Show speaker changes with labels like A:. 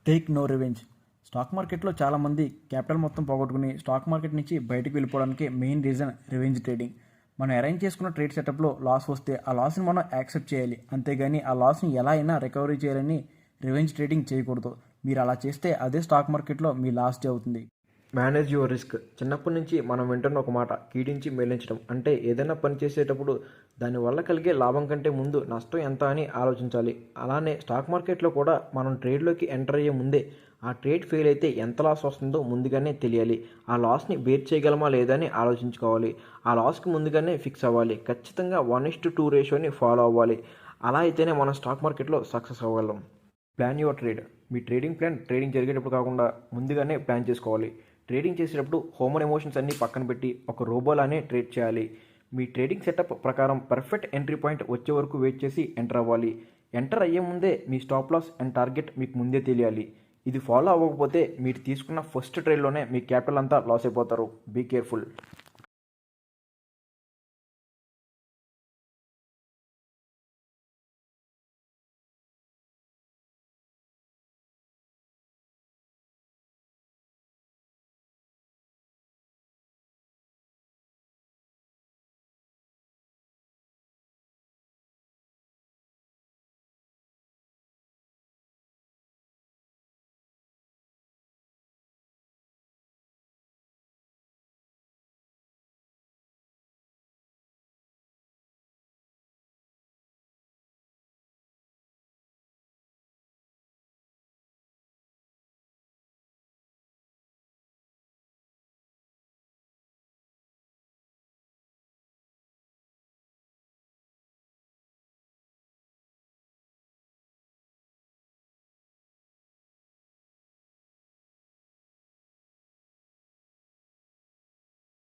A: Take no revenge. Stock మార్కెట్లో చాలామంది capital మొత్తం పోగొట్టుకుని స్టాక్ మార్కెట్ నుంచి బయటకు వెళ్ళిపోవడానికి మెయిన్ రీజన్ రివెంజ్ ట్రేడింగ్. మనం అరేంజ్ చేసుకున్న ట్రేడ్ సెటప్లో లాస్ వస్తే ఆ లాస్ని మనం యాక్సెప్ట్ చేయాలి, అంతేగాని ఆ లాస్ని ఎలా అయినా రికవరీ చేయాలని రివెంజ్ ట్రేడింగ్ చేయకూడదు. మీరు అలా చేస్తే అదే స్టాక్ మార్కెట్లో మీ లాస్ట్ అవుతుంది.
B: Manage your risk. చిన్నప్పటి నుంచి మనం వింటున్న ఒక మాట, కీడించి మేలించడం. అంటే ఏదైనా పని చేసేటప్పుడు దానివల్ల కలిగే లాభం కంటే ముందు నష్టం ఎంత అని ఆలోచించాలి. అలానే స్టాక్ మార్కెట్లో కూడా మనం ట్రేడ్లోకి ఎంటర్ అయ్యే ముందే ఆ ట్రేడ్ ఫెయిల్ అయితే ఎంత లాస్ వస్తుందో ముందుగానే తెలియాలి. ఆ లాస్ని బేర్ చేయగలమా లేదా అని ఆలోచించుకోవాలి. ఆ లాస్కి ముందుగానే ఫిక్స్ అవ్వాలి. ఖచ్చితంగా 1:2 రేషియోని ఫాలో అవ్వాలి. అలా అయితేనే మనం స్టాక్ మార్కెట్లో సక్సెస్ అవ్వగలం. Plan your trade. మీ ట్రేడింగ్ ప్లాన్ ట్రేడింగ్ జరిగేటప్పుడు కాకుండా ముందుగానే ప్లాన్ చేసుకోవాలి. ట్రేడింగ్ చేసేటప్పుడు హ్యూమన్ ఎమోషన్స్ అన్నీ పక్కన పెట్టి ఒక రోబోలానే ట్రేడ్ చేయాలి. మీ ట్రేడింగ్ సెటప్ ప్రకారం పర్ఫెక్ట్ ఎంట్రీ పాయింట్ వచ్చే వరకు వెయిట్ చేసి ఎంటర్ అవ్వాలి. ఎంటర్ అయ్యే ముందే మీ స్టాప్ లాస్ అండ్ టార్గెట్ మీకు ముందే తెలియాలి. ఇది ఫాలో అవ్వకపోతే మీరు తీసుకున్న ఫస్ట్ ట్రేడ్లోనే మీ క్యాపిటల్ అంతా లాస్ అయిపోతారు. Be careful.